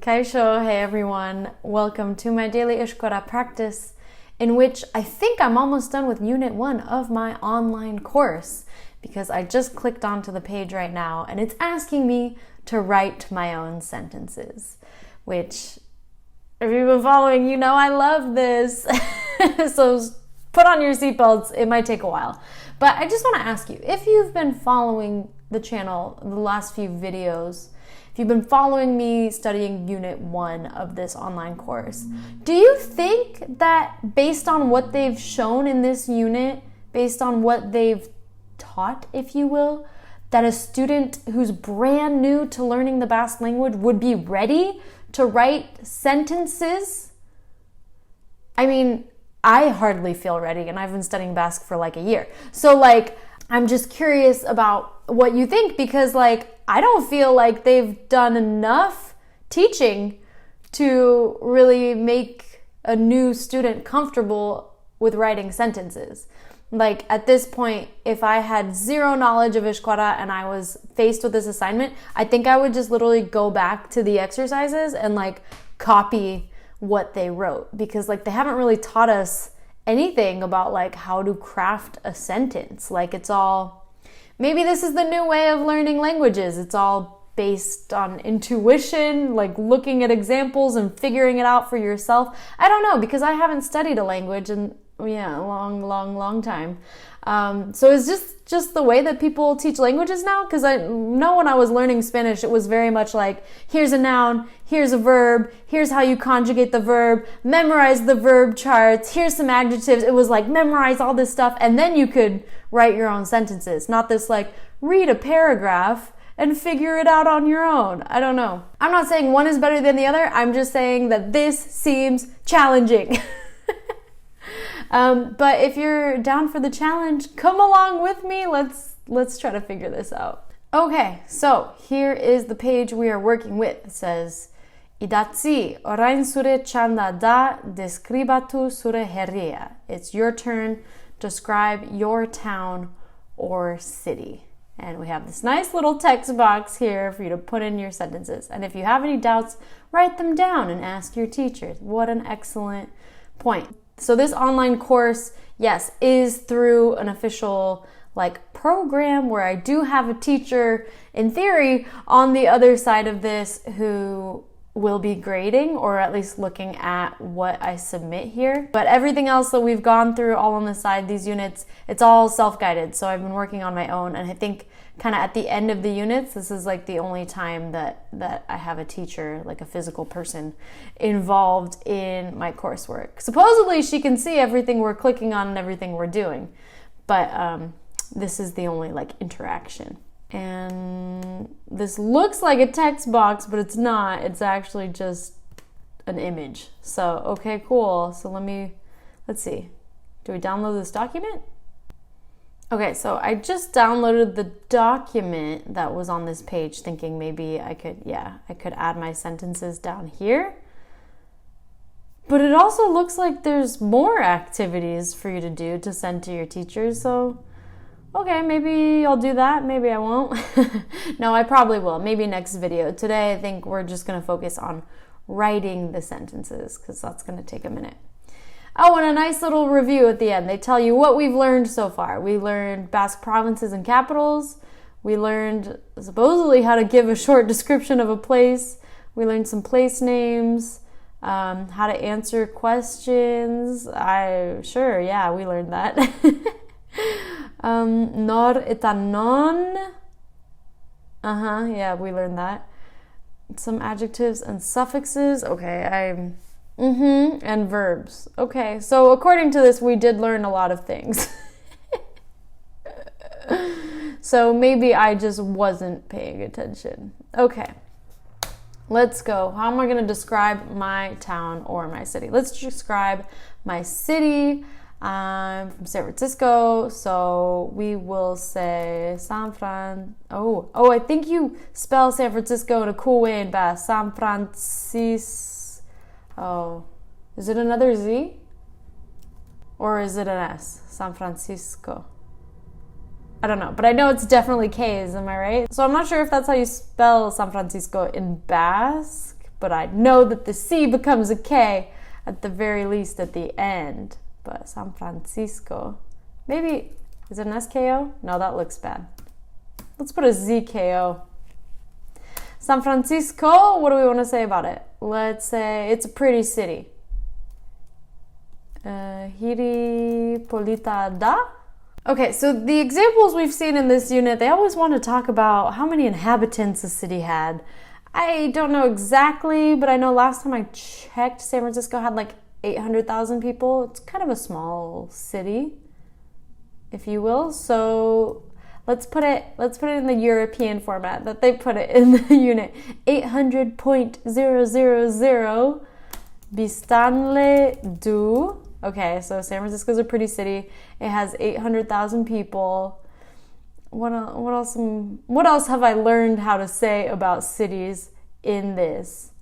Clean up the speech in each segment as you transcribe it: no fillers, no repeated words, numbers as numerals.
Kaixo, hey everyone. Welcome to my daily Euskara practice, in which I think I'm almost done with Unit 1 of my online course, because I just clicked onto the page right now and it's asking me to write my own sentences, which, if you've been following, you know I love this. So put on your seatbelts, it might take a while. But I just want to ask you, if you've been following the channel, the last few videos, if you've been following me studying Unit 1 of this online course, do you think that based on what they've shown in this unit, based on what they've taught, if you will, that a student who's brand new to learning the Basque language would be ready to write sentences? I mean, I hardly feel ready, and I've been studying Basque for like a year. So I'm just curious about what you think, because I don't feel like they've done enough teaching to really make a new student comfortable with writing sentences. At this point, if I had zero knowledge of Euskara and I was faced with this assignment, I think I would just literally go back to the exercises and copy what they wrote, because they haven't really taught us anything about how to craft a sentence. It's all, maybe this is the new way of learning languages. It's all based on intuition, looking at examples and figuring it out for yourself. I don't know, because I haven't studied a language in a long time. So it's just the way that people teach languages now, because I know when I was learning Spanish, it was very much here's a noun, here's a verb, here's how you conjugate the verb, memorize the verb charts, here's some adjectives. It was memorize all this stuff, and then you could write your own sentences, not this read a paragraph and figure it out on your own. I don't know. I'm not saying one is better than the other. I'm just saying that this seems challenging. But if you're down for the challenge, come along with me. Let's try to figure this out. Okay, so here is the page we are working with. It says, Idatzi, orain zure txanda da deskribatu zure herria. It's your turn. Describe your town or city. And we have this nice little text box here for you to put in your sentences. And if you have any doubts, write them down and ask your teacher. What an excellent point. So this online course, yes, is through an official program where I do have a teacher, in theory, on the other side of this who will be grading, or at least looking at what I submit here. But everything else that we've gone through all on the side, these units, it's all self-guided. So I've been working on my own, and I think kind of at the end of the units, this is the only time that I have a teacher, a physical person, involved in my coursework. Supposedly she can see everything we're clicking on and everything we're doing, but this is the only interaction. And this looks like a text box, but it's not. It's actually just an image. So, okay, cool. So let's see. Do we download this document? Okay, so I just downloaded the document that was on this page, thinking maybe I could add my sentences down here. But it also looks like there's more activities for you to do to send to your teachers, so okay, maybe I'll do that, maybe I won't. No, I probably will, maybe next video. Today, I think we're just gonna focus on writing the sentences, because that's gonna take a minute. Oh, and a nice little review at the end. They tell you what we've learned so far. We learned Basque provinces and capitals. We learned supposedly how to give a short description of a place. We learned some place names, how to answer questions. We learned that. Nor eta non. We learned that. Some adjectives and suffixes. Okay, and verbs. Okay, so according to this, we did learn a lot of things. So maybe I just wasn't paying attention. Okay, let's go. How am I going to describe my town or my city? Let's describe my city. I'm from San Francisco, so we will say San Fran. Oh, I think you spell San Francisco in a cool way in Basque. San Francisco. Oh, is it another Z? Or is it an S? San Francisco. I don't know, but I know it's definitely K's, am I right? So I'm not sure if that's how you spell San Francisco in Basque, but I know that the C becomes a K at the very least at the end. But San Francisco, maybe, is it an SKO? No, that looks bad. Let's put a ZKO. San Francisco, what do we want to say about it? Let's say it's a pretty city. Hiripolitada? Okay, so the examples we've seen in this unit, they always want to talk about how many inhabitants a city had. I don't know exactly, but I know last time I checked, San Francisco had like 800,000 people. It's kind of a small city, if you will. So let's put it in the European format that they put it in the unit. 800.000 Bistanle du. Okay, so San Francisco's a pretty city. It has 800,000 people. What else have I learned how to say about cities in this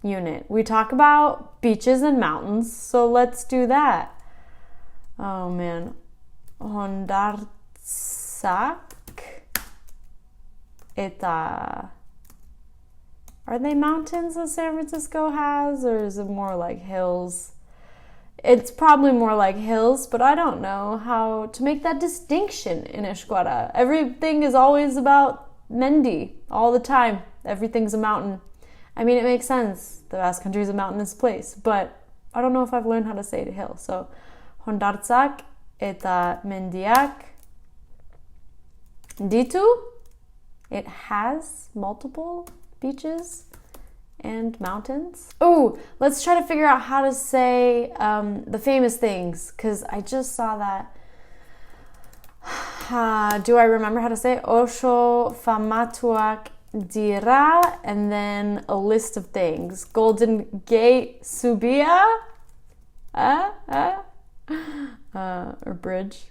unit? We talk about beaches and mountains, so let's do that. Oh man. Hondartsak eta. Are they mountains that San Francisco has, or is it more like hills? It's probably more like hills, but I don't know how to make that distinction in Euskara. Everything is always about Mendi all the time. Everything's a mountain. I mean, it makes sense. The Basque Country is a mountainous place, but I don't know if I've learned how to say it hill. So, Hondartzak eta mendiak ditu. It has multiple beaches and mountains. Oh, let's try to figure out how to say the famous things, because I just saw that. Do I remember how to say it? Osho famatuak dira, and then a list of things. Golden Gate Subia? Or bridge.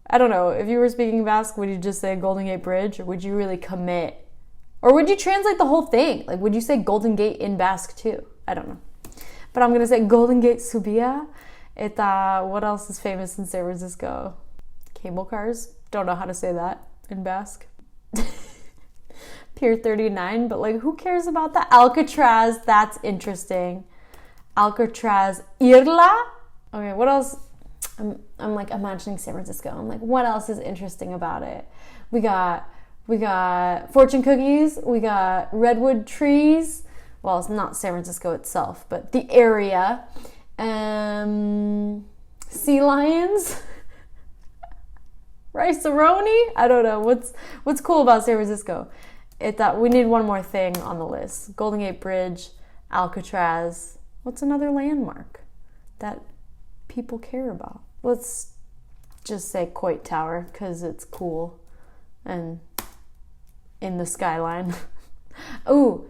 I don't know. If you were speaking Basque, would you just say Golden Gate Bridge, or would you really commit? Or would you translate the whole thing? Like, would you say Golden Gate in Basque too? I don't know. But I'm going to say Golden Gate Subia. What else is famous in San Francisco? Cable cars. Don't know how to say that in Basque. Pier 39, but like, who cares about that? Alcatraz, that's interesting. Alcatraz Irla. Okay, what else? I'm like imagining San Francisco. I'm like, what else is interesting about it? We got fortune cookies. We got redwood trees. Well, it's not San Francisco itself, but the area. Sea lions. Rice-a-roni. I don't know. What's cool about San Francisco? We need one more thing on the list. Golden Gate Bridge, Alcatraz. What's another landmark that people care about? Let's just say Coit Tower, because it's cool and in the skyline. Oh,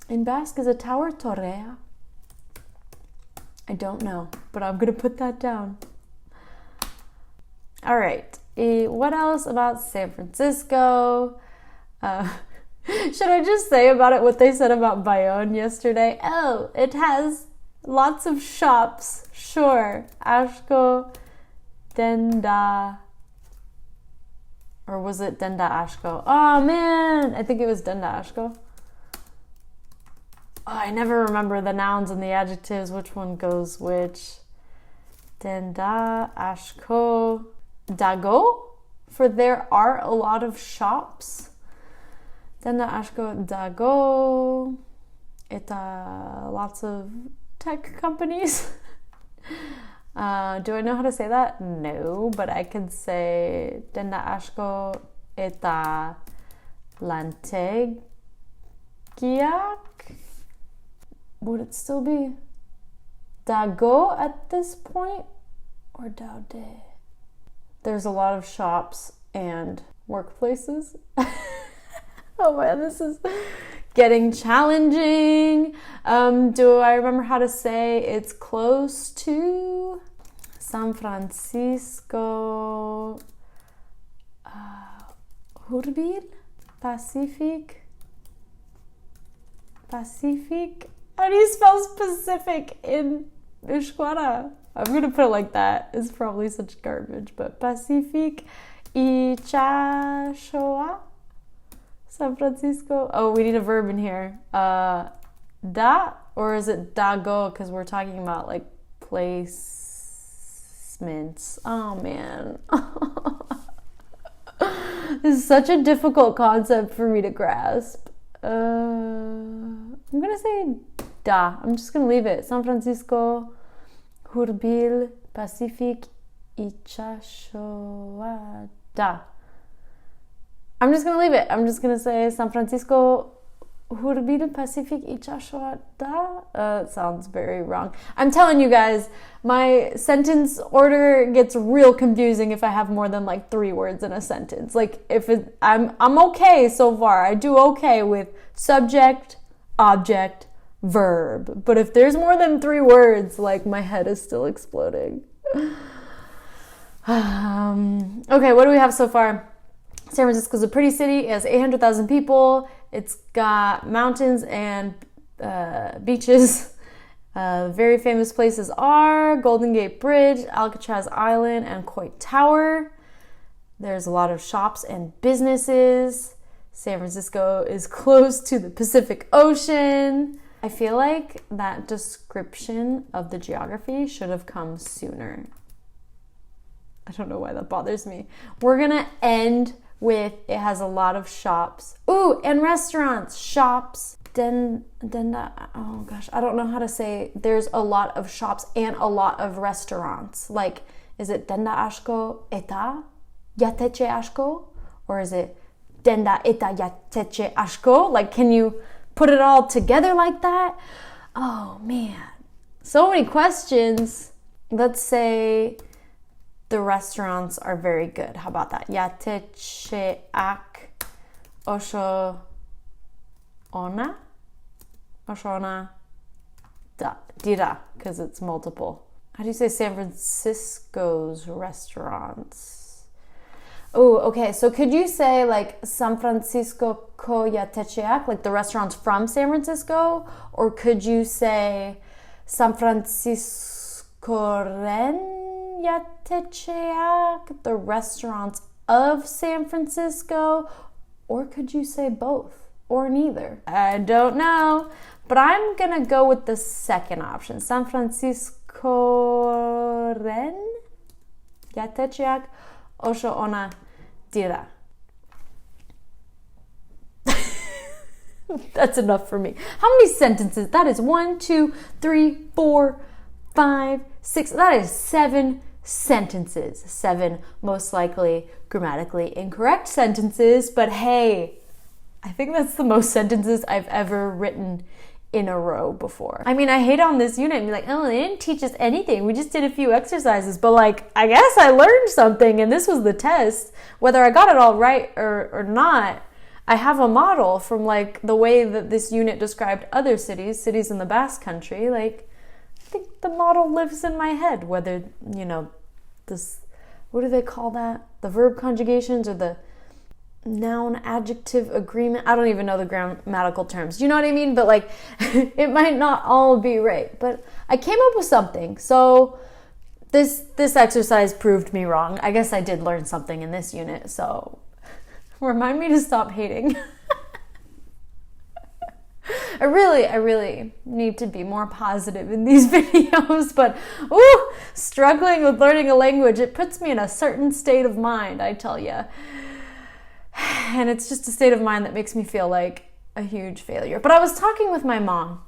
in Basque is a tower torrea? I don't know, but I'm gonna put that down. All right, what else about San Francisco? Should I just say about it what they said about Bayonne yesterday? Oh, it has lots of shops. Sure. Ashko Denda. Or was it Denda Ashko? Oh man, I think it was Denda Ashko. Oh, I never remember the nouns and the adjectives, which one goes which. Denda Ashko Dago? For there are a lot of shops. Denda Ashko Dago. Lots of tech companies. Do I know how to say that? No, but I can say Denda Ashko eta Lantegiak. Would it still be Dago at this point? Or Daude? There's a lot of shops and workplaces. Oh man, this is getting challenging. Do I remember how to say it's close to San Francisco? Hurbil? Pacific? How do you spell specific in Euskara? I'm gonna put it like that. It's probably such garbage, but Pacific Ichashoa? San Francisco. Oh, we need a verb in here. da, or is it da go? Because we're talking about like placements. Oh man. This is such a difficult concept for me to grasp. I'm gonna say da. I'm just gonna leave it. San Francisco, Hurbil, Pacific, Ichashoa, da. I'm just gonna leave it. I'm just gonna say San Francisco, Hurbil, Pacific, Ichashoa, da. It sounds very wrong. I'm telling you guys, my sentence order gets real confusing if I have more than like 3 words in a sentence. Like I'm okay so far. I do okay with subject, object, verb. But if there's more than 3 words, like my head is still exploding. Okay, what do we have so far? San Francisco is a pretty city. It has 800,000 people. It's got mountains and beaches. Very famous places are Golden Gate Bridge, Alcatraz Island, and Coit Tower. There's a lot of shops and businesses. San Francisco is close to the Pacific Ocean. I feel like that description of the geography should have come sooner. I don't know why that bothers me. We're gonna end with it has a lot of shops. Ooh, and restaurants, shops. Oh gosh, I don't know how to say. There's a lot of shops and a lot of restaurants. Like, is it denda ashko eta yateche ashko? Or is it denda eta yateche ashko? Like, can you put it all together like that? Oh man, so many questions. Let's say the restaurants are very good. How about that? Yateche ak osho ona? Oshona dira, because it's multiple. How do you say San Francisco's restaurants? Oh, okay. So could you say like San Francisco ko yatecheak, like the restaurants from San Francisco? Or could you say San Francisco ren yatecheak, the restaurants of San Francisco? Or could you say both? Or neither? I don't know. But I'm gonna go with the second option. San Francisco ren yatecheak osho ona dira. That's enough for me. How many sentences? That is 1, 2, 3, 4, 5, 6. That is 7 sentences. 7 most likely grammatically incorrect sentences. But hey, I think that's the most sentences I've ever written in a row before. I mean, I hate on this unit and be like, oh, they didn't teach us anything. We just did a few exercises. But like, I guess I learned something and this was the test. Whether I got it all right or not, I have a model from like the way that this unit described other cities in the Basque country. Like, I think the model lives in my head. Whether, you know, this, what do they call that? The verb conjugations or the noun adjective agreement. I don't even know the grammatical terms. You know what I mean? But like, it might not all be right. But I came up with something. So this exercise proved me wrong. I guess I did learn something in this unit. So remind me to stop hating. I really need to be more positive in these videos, but struggling with learning a language, it puts me in a certain state of mind, I tell you. And it's just a state of mind that makes me feel like a huge failure. But I was talking with my mom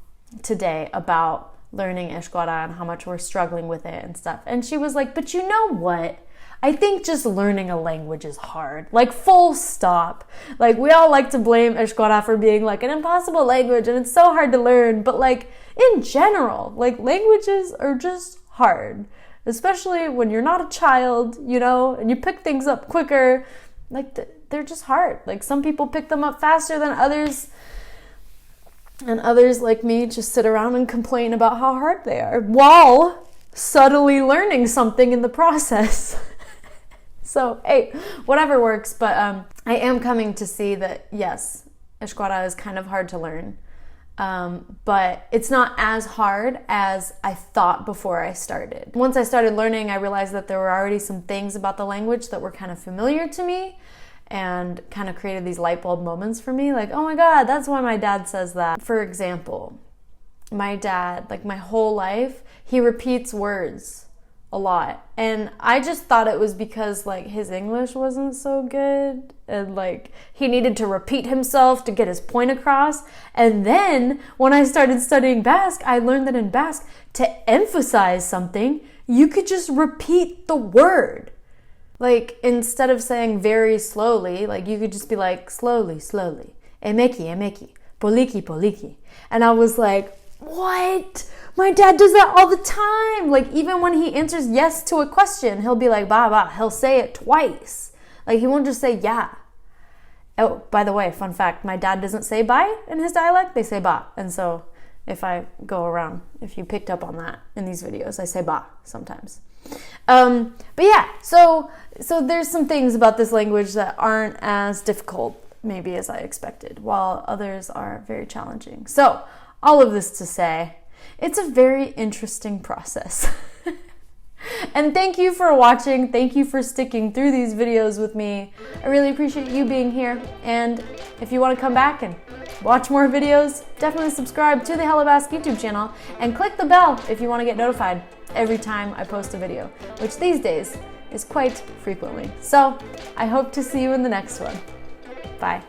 today about learning Euskara and how much we're struggling with it and stuff. And she was like, but you know what? I think just learning a language is hard. Like, full stop. Like, we all like to blame Euskara for being like an impossible language and it's so hard to learn. But like, in general, like, languages are just hard. Especially when you're not a child, you know, and you pick things up quicker. Like, they're just hard. Like, some people pick them up faster than others. And others, like me, just sit around and complain about how hard they are while subtly learning something in the process. So, hey, whatever works. But I am coming to see that, yes, Euskara is kind of hard to learn. But it's not as hard as I thought before I started. Once I started learning, I realized that there were already some things about the language that were kind of familiar to me and kind of created these light bulb moments for me. Like, oh my God, that's why my dad says that. For example, my dad, like my whole life, he repeats words a lot. And I just thought it was because like his English wasn't so good and like he needed to repeat himself to get his point across. And then when I started studying Basque, I learned that in Basque, to emphasize something, you could just repeat the word. Like instead of saying very slowly, like you could just be like slowly, slowly. Emeki, emeki, poliki, poliki. And I was like, what? My dad does that all the time. Like even when he answers yes to a question, he'll be like ba ba. He'll say it twice. Like he won't just say yeah. Oh, by the way, fun fact, my dad doesn't say bye in his dialect, they say ba. And so if I go around, if you picked up on that in these videos, I say ba sometimes. But yeah, so there's some things about this language that aren't as difficult maybe as I expected, while others are very challenging. So all of this to say, it's a very interesting process. And thank you for watching. Thank you for sticking through these videos with me. I really appreciate you being here. And if you want to come back and watch more videos, definitely subscribe to the Hello Basque YouTube channel and click the bell if you want to get notified every time I post a video, which these days is quite frequently. So I hope to see you in the next one. Bye.